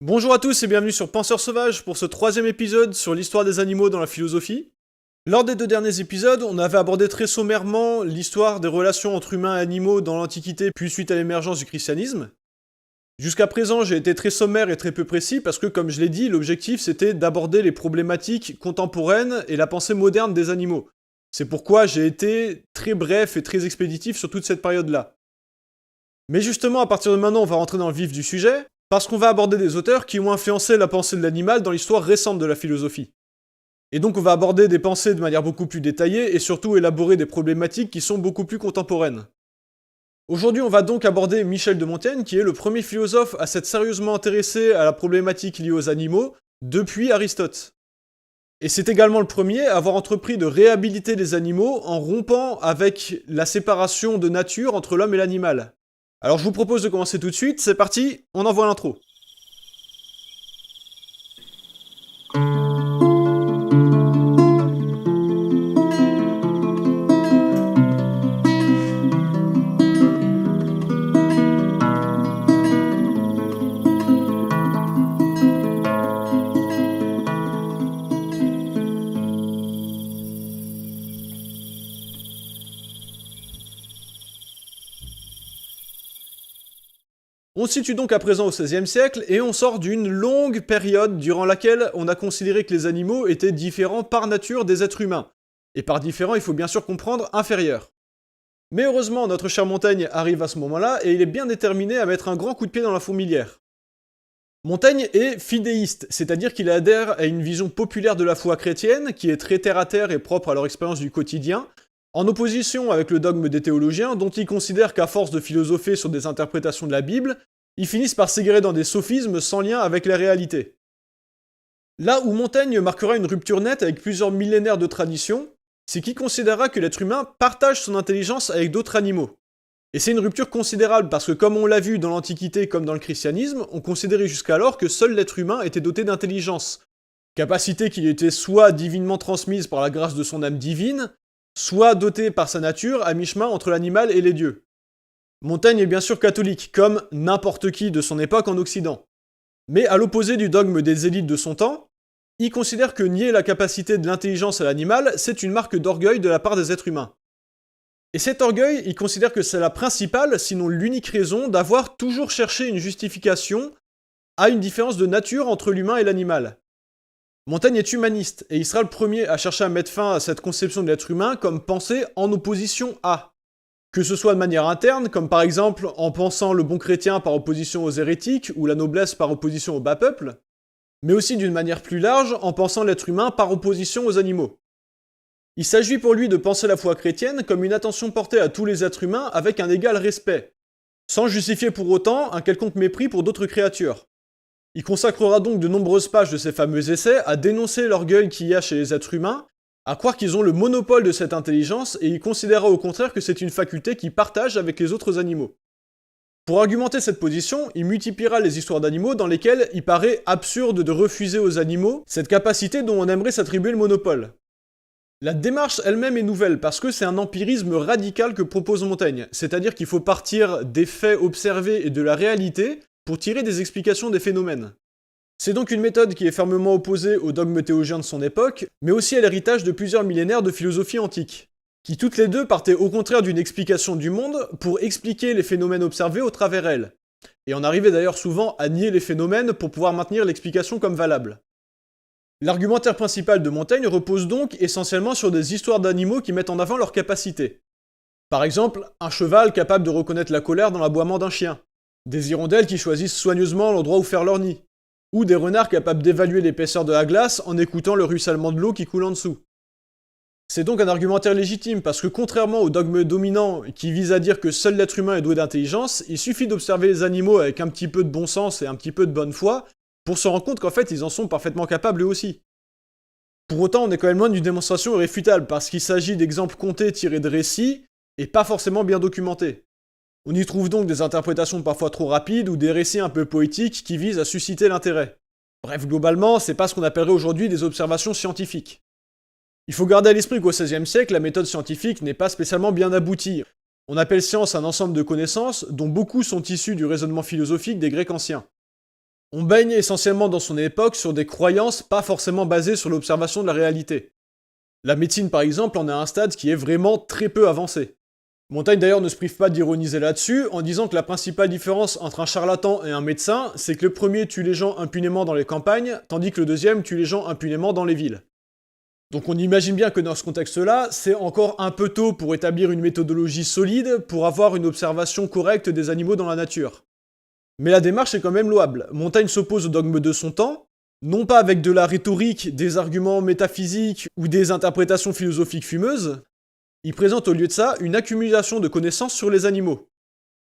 Bonjour à tous et bienvenue sur Penseurs Sauvages pour ce troisième épisode sur l'histoire des animaux dans la philosophie. Lors des deux derniers épisodes, on avait abordé très sommairement l'histoire des relations entre humains et animaux dans l'Antiquité puis suite à l'émergence du christianisme. Jusqu'à présent, j'ai été très sommaire et très peu précis parce que, comme je l'ai dit, l'objectif c'était d'aborder les problématiques contemporaines et la pensée moderne des animaux. C'est pourquoi j'ai été très bref et très expéditif sur toute cette période-là. Mais justement, à partir de maintenant, on va rentrer dans le vif du sujet, parce qu'on va aborder des auteurs qui ont influencé la pensée de l'animal dans l'histoire récente de la philosophie. Et donc on va aborder des pensées de manière beaucoup plus détaillée et surtout élaborer des problématiques qui sont beaucoup plus contemporaines. Aujourd'hui, on va donc aborder Michel de Montaigne, qui est le premier philosophe à s'être sérieusement intéressé à la problématique liée aux animaux depuis Aristote. Et c'est également le premier à avoir entrepris de réhabiliter les animaux en rompant avec la séparation de nature entre l'homme et l'animal. Alors je vous propose de commencer tout de suite, c'est parti, on envoie l'intro. On se situe donc à présent au XVIe siècle et on sort d'une longue période durant laquelle on a considéré que les animaux étaient différents par nature des êtres humains. Et par différents, il faut bien sûr comprendre inférieurs. Mais heureusement, notre cher Montaigne arrive à ce moment-là et il est bien déterminé à mettre un grand coup de pied dans la fourmilière. Montaigne est fidéiste, c'est-à-dire qu'il adhère à une vision populaire de la foi chrétienne qui est très terre-à-terre et propre à leur expérience du quotidien, en opposition avec le dogme des théologiens dont il considère qu'à force de philosopher sur des interprétations de la Bible, ils finissent par s'égarer dans des sophismes sans lien avec la réalité. Là où Montaigne marquera une rupture nette avec plusieurs millénaires de tradition, c'est qu'il considérera que l'être humain partage son intelligence avec d'autres animaux. Et c'est une rupture considérable parce que comme on l'a vu dans l'Antiquité comme dans le christianisme, on considérait jusqu'alors que seul l'être humain était doté d'intelligence, capacité qui lui était soit divinement transmise par la grâce de son âme divine, soit dotée par sa nature à mi-chemin entre l'animal et les dieux. Montaigne est bien sûr catholique, comme n'importe qui de son époque en Occident. Mais à l'opposé du dogme des élites de son temps, il considère que nier la capacité de l'intelligence à l'animal, c'est une marque d'orgueil de la part des êtres humains. Et cet orgueil, il considère que c'est la principale, sinon l'unique raison d'avoir toujours cherché une justification à une différence de nature entre l'humain et l'animal. Montaigne est humaniste, et il sera le premier à chercher à mettre fin à cette conception de l'être humain comme pensée en opposition à. Que ce soit de manière interne, comme par exemple en pensant le bon chrétien par opposition aux hérétiques, ou la noblesse par opposition au bas peuple, mais aussi d'une manière plus large en pensant l'être humain par opposition aux animaux. Il s'agit pour lui de penser la foi chrétienne comme une attention portée à tous les êtres humains avec un égal respect, sans justifier pour autant un quelconque mépris pour d'autres créatures. Il consacrera donc de nombreuses pages de ses fameux essais à dénoncer l'orgueil qu'il y a chez les êtres humains, à croire qu'ils ont le monopole de cette intelligence et il considérera au contraire que c'est une faculté qu'ils partagent avec les autres animaux. Pour argumenter cette position, il multipliera les histoires d'animaux dans lesquelles il paraît absurde de refuser aux animaux cette capacité dont on aimerait s'attribuer le monopole. La démarche elle-même est nouvelle parce que c'est un empirisme radical que propose Montaigne, c'est-à-dire qu'il faut partir des faits observés et de la réalité pour tirer des explications des phénomènes. C'est donc une méthode qui est fermement opposée au dogme théologien de son époque, mais aussi à l'héritage de plusieurs millénaires de philosophie antique, qui toutes les deux partaient au contraire d'une explication du monde pour expliquer les phénomènes observés au travers elles. Et on arrivait d'ailleurs souvent à nier les phénomènes pour pouvoir maintenir l'explication comme valable. L'argumentaire principal de Montaigne repose donc essentiellement sur des histoires d'animaux qui mettent en avant leurs capacités. Par exemple, un cheval capable de reconnaître la colère dans l'aboiement d'un chien, des hirondelles qui choisissent soigneusement l'endroit où faire leur nid, ou des renards capables d'évaluer l'épaisseur de la glace en écoutant le ruissellement de l'eau qui coule en dessous. C'est donc un argumentaire légitime parce que contrairement au dogme dominant qui vise à dire que seul l'être humain est doué d'intelligence, il suffit d'observer les animaux avec un petit peu de bon sens et un petit peu de bonne foi pour se rendre compte qu'en fait ils en sont parfaitement capables eux aussi. Pour autant, on est quand même loin d'une démonstration irréfutable parce qu'il s'agit d'exemples comptés tirés de récits et pas forcément bien documentés. On y trouve donc des interprétations parfois trop rapides ou des récits un peu poétiques qui visent à susciter l'intérêt. Bref, globalement, c'est pas ce qu'on appellerait aujourd'hui des observations scientifiques. Il faut garder à l'esprit qu'au XVIe siècle, la méthode scientifique n'est pas spécialement bien aboutie. On appelle science un ensemble de connaissances dont beaucoup sont issues du raisonnement philosophique des Grecs anciens. On baigne essentiellement dans son époque sur des croyances pas forcément basées sur l'observation de la réalité. La médecine par exemple en est à un stade qui est vraiment très peu avancé. Montaigne d'ailleurs ne se prive pas d'ironiser là-dessus en disant que la principale différence entre un charlatan et un médecin, c'est que le premier tue les gens impunément dans les campagnes, tandis que le deuxième tue les gens impunément dans les villes. Donc on imagine bien que dans ce contexte-là, c'est encore un peu tôt pour établir une méthodologie solide pour avoir une observation correcte des animaux dans la nature. Mais la démarche est quand même louable. Montaigne s'oppose au dogme de son temps, non pas avec de la rhétorique, des arguments métaphysiques ou des interprétations philosophiques fumeuses, il présente au lieu de ça une accumulation de connaissances sur les animaux.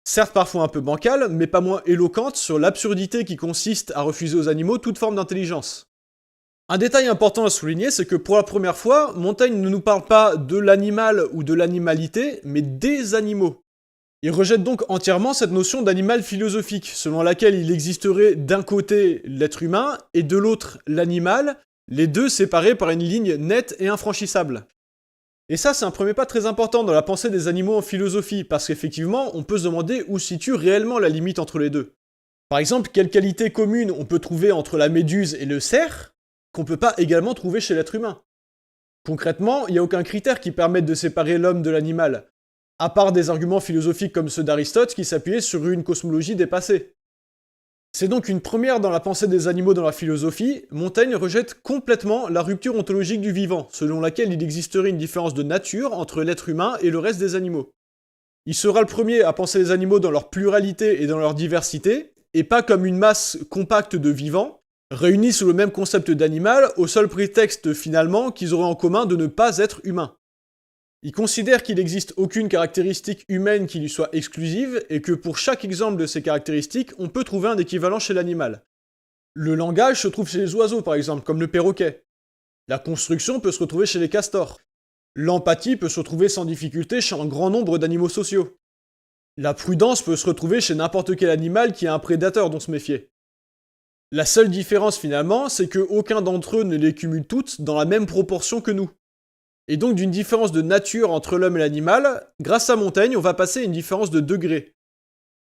Certes parfois un peu bancale, mais pas moins éloquente sur l'absurdité qui consiste à refuser aux animaux toute forme d'intelligence. Un détail important à souligner, c'est que pour la première fois, Montaigne ne nous parle pas de l'animal ou de l'animalité, mais des animaux. Il rejette donc entièrement cette notion d'animal philosophique, selon laquelle il existerait d'un côté l'être humain et de l'autre l'animal, les deux séparés par une ligne nette et infranchissable. Et ça, c'est un premier pas très important dans la pensée des animaux en philosophie, parce qu'effectivement, on peut se demander où se situe réellement la limite entre les deux. Par exemple, quelle qualité commune on peut trouver entre la méduse et le cerf, qu'on peut pas également trouver chez l'être humain. Concrètement, il n'y a aucun critère qui permette de séparer l'homme de l'animal, à part des arguments philosophiques comme ceux d'Aristote qui s'appuyaient sur une cosmologie dépassée. C'est donc une première dans la pensée des animaux dans la philosophie, Montaigne rejette complètement la rupture ontologique du vivant, selon laquelle il existerait une différence de nature entre l'être humain et le reste des animaux. Il sera le premier à penser les animaux dans leur pluralité et dans leur diversité, et pas comme une masse compacte de vivants, réunis sous le même concept d'animal, au seul prétexte finalement qu'ils auraient en commun de ne pas être humains. Il considère qu'il n'existe aucune caractéristique humaine qui lui soit exclusive et que pour chaque exemple de ces caractéristiques, on peut trouver un équivalent chez l'animal. Le langage se trouve chez les oiseaux par exemple, comme le perroquet. La construction peut se retrouver chez les castors. L'empathie peut se retrouver sans difficulté chez un grand nombre d'animaux sociaux. La prudence peut se retrouver chez n'importe quel animal qui a un prédateur dont se méfier. La seule différence finalement, c'est que aucun d'entre eux ne les cumule toutes dans la même proportion que nous. Et donc d'une différence de nature entre l'homme et l'animal, grâce à Montaigne, on va passer à une différence de degré.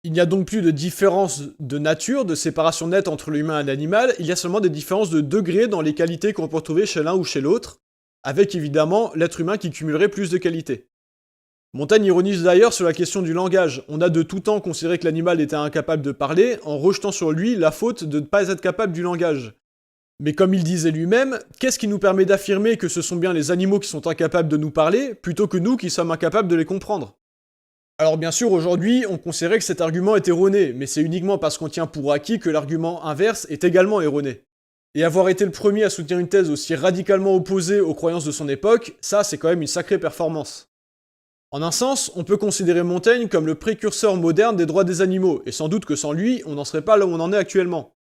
Il n'y a donc plus de différence de nature, de séparation nette entre l'humain et l'animal, il y a seulement des différences de degré dans les qualités qu'on peut retrouver chez l'un ou chez l'autre, avec évidemment l'être humain qui cumulerait plus de qualités. Montaigne ironise d'ailleurs sur la question du langage. On a de tout temps considéré que l'animal était incapable de parler, en rejetant sur lui la faute de ne pas être capable du langage. Mais comme il disait lui-même, qu'est-ce qui nous permet d'affirmer que ce sont bien les animaux qui sont incapables de nous parler, plutôt que nous qui sommes incapables de les comprendre? Alors bien sûr, aujourd'hui, on considérait que cet argument est erroné, mais c'est uniquement parce qu'on tient pour acquis que l'argument inverse est également erroné. Et avoir été le premier à soutenir une thèse aussi radicalement opposée aux croyances de son époque, ça c'est quand même une sacrée performance. En un sens, on peut considérer Montaigne comme le précurseur moderne des droits des animaux, et sans doute que sans lui, on n'en serait pas là où on en est actuellement.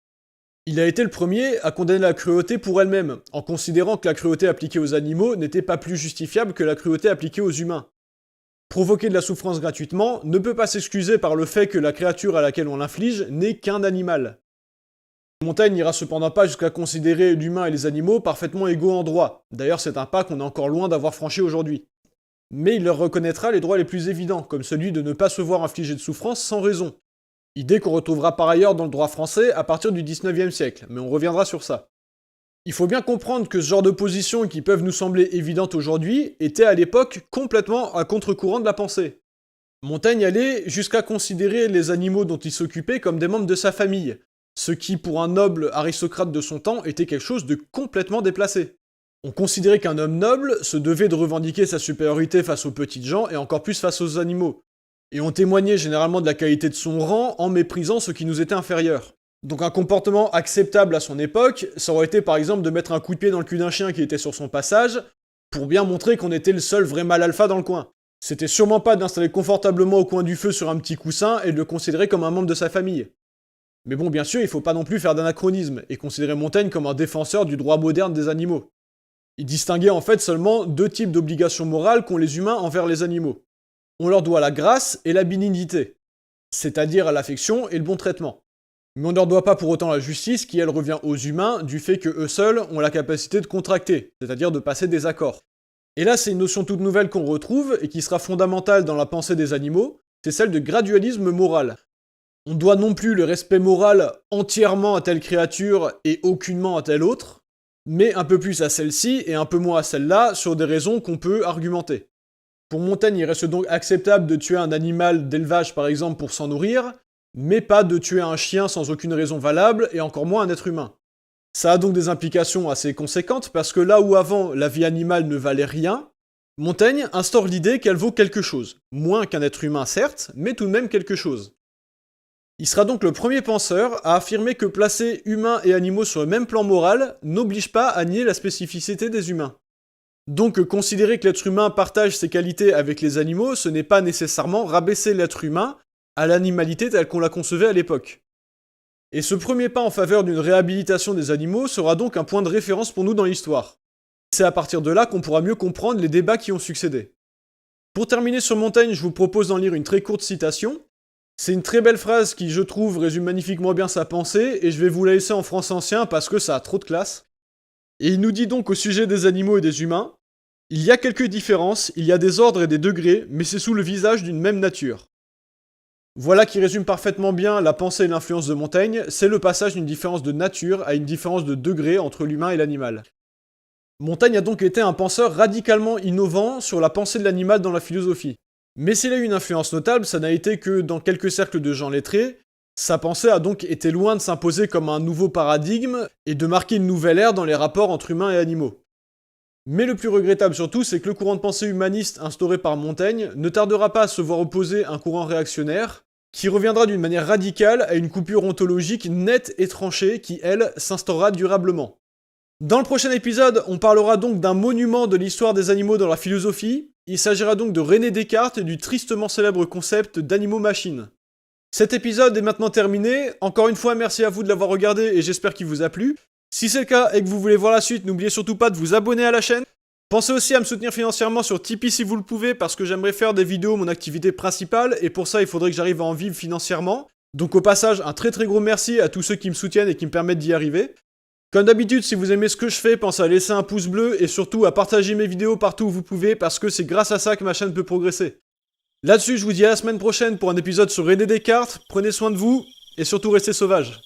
Il a été le premier à condamner la cruauté pour elle-même, en considérant que la cruauté appliquée aux animaux n'était pas plus justifiable que la cruauté appliquée aux humains. Provoquer de la souffrance gratuitement ne peut pas s'excuser par le fait que la créature à laquelle on l'inflige n'est qu'un animal. Montaigne n'ira cependant pas jusqu'à considérer l'humain et les animaux parfaitement égaux en droit, d'ailleurs c'est un pas qu'on est encore loin d'avoir franchi aujourd'hui. Mais il leur reconnaîtra les droits les plus évidents, comme celui de ne pas se voir infliger de souffrance sans raison. Idée qu'on retrouvera par ailleurs dans le droit français à partir du 19e siècle, mais on reviendra sur ça. Il faut bien comprendre que ce genre de positions qui peuvent nous sembler évidentes aujourd'hui étaient à l'époque complètement à contre-courant de la pensée. Montaigne allait jusqu'à considérer les animaux dont il s'occupait comme des membres de sa famille, ce qui pour un noble aristocrate de son temps était quelque chose de complètement déplacé. On considérait qu'un homme noble se devait de revendiquer sa supériorité face aux petites gens et encore plus face aux animaux. Et on témoignait généralement de la qualité de son rang en méprisant ceux qui nous étaient inférieurs. Donc un comportement acceptable à son époque, ça aurait été par exemple de mettre un coup de pied dans le cul d'un chien qui était sur son passage, pour bien montrer qu'on était le seul vrai mâle alpha dans le coin. C'était sûrement pas d'installer confortablement au coin du feu sur un petit coussin et de le considérer comme un membre de sa famille. Mais bon, bien sûr, il faut pas non plus faire d'anachronisme, et considérer Montaigne comme un défenseur du droit moderne des animaux. Il distinguait en fait seulement deux types d'obligations morales qu'ont les humains envers les animaux. On leur doit la grâce et la bénignité, c'est-à-dire l'affection et le bon traitement. Mais on ne leur doit pas pour autant la justice qui, elle, revient aux humains du fait que eux seuls ont la capacité de contracter, c'est-à-dire de passer des accords. Et là, c'est une notion toute nouvelle qu'on retrouve et qui sera fondamentale dans la pensée des animaux, c'est celle de gradualisme moral. On doit non plus le respect moral entièrement à telle créature et aucunement à telle autre, mais un peu plus à celle-ci et un peu moins à celle-là sur des raisons qu'on peut argumenter. Pour Montaigne, il reste donc acceptable de tuer un animal d'élevage par exemple pour s'en nourrir, mais pas de tuer un chien sans aucune raison valable et encore moins un être humain. Ça a donc des implications assez conséquentes parce que là où avant la vie animale ne valait rien, Montaigne instaure l'idée qu'elle vaut quelque chose. Moins qu'un être humain certes, mais tout de même quelque chose. Il sera donc le premier penseur à affirmer que placer humains et animaux sur le même plan moral n'oblige pas à nier la spécificité des humains. Donc considérer que l'être humain partage ses qualités avec les animaux, ce n'est pas nécessairement rabaisser l'être humain à l'animalité telle qu'on la concevait à l'époque. Et ce premier pas en faveur d'une réhabilitation des animaux sera donc un point de référence pour nous dans l'histoire. C'est à partir de là qu'on pourra mieux comprendre les débats qui ont succédé. Pour terminer sur Montaigne, je vous propose d'en lire une très courte citation. C'est une très belle phrase qui, je trouve, résume magnifiquement bien sa pensée, et je vais vous la laisser en français ancien parce que ça a trop de classe. Et il nous dit donc au sujet des animaux et des humains: « Il y a quelques différences, il y a des ordres et des degrés, mais c'est sous le visage d'une même nature. » Voilà qui résume parfaitement bien la pensée et l'influence de Montaigne, c'est le passage d'une différence de nature à une différence de degré entre l'humain et l'animal. Montaigne a donc été un penseur radicalement innovant sur la pensée de l'animal dans la philosophie. Mais s'il a eu une influence notable, ça n'a été que dans quelques cercles de gens lettrés. Sa pensée a donc été loin de s'imposer comme un nouveau paradigme et de marquer une nouvelle ère dans les rapports entre humains et animaux. Mais le plus regrettable surtout, c'est que le courant de pensée humaniste instauré par Montaigne ne tardera pas à se voir opposer un courant réactionnaire, qui reviendra d'une manière radicale à une coupure ontologique nette et tranchée qui, elle, s'instaurera durablement. Dans le prochain épisode, on parlera donc d'un monument de l'histoire des animaux dans la philosophie. Il s'agira donc de René Descartes et du tristement célèbre concept d'animaux-machines. Cet épisode est maintenant terminé. Encore une fois, merci à vous de l'avoir regardé et j'espère qu'il vous a plu. Si c'est le cas et que vous voulez voir la suite, n'oubliez surtout pas de vous abonner à la chaîne. Pensez aussi à me soutenir financièrement sur Tipeee si vous le pouvez, parce que j'aimerais faire des vidéos mon activité principale, et pour ça il faudrait que j'arrive à en vivre financièrement. Donc au passage, un très gros merci à tous ceux qui me soutiennent et qui me permettent d'y arriver. Comme d'habitude, si vous aimez ce que je fais, pensez à laisser un pouce bleu et surtout à partager mes vidéos partout où vous pouvez, parce que c'est grâce à ça que ma chaîne peut progresser. Là-dessus, je vous dis à la semaine prochaine pour un épisode sur René Descartes, prenez soin de vous, et surtout restez sauvages.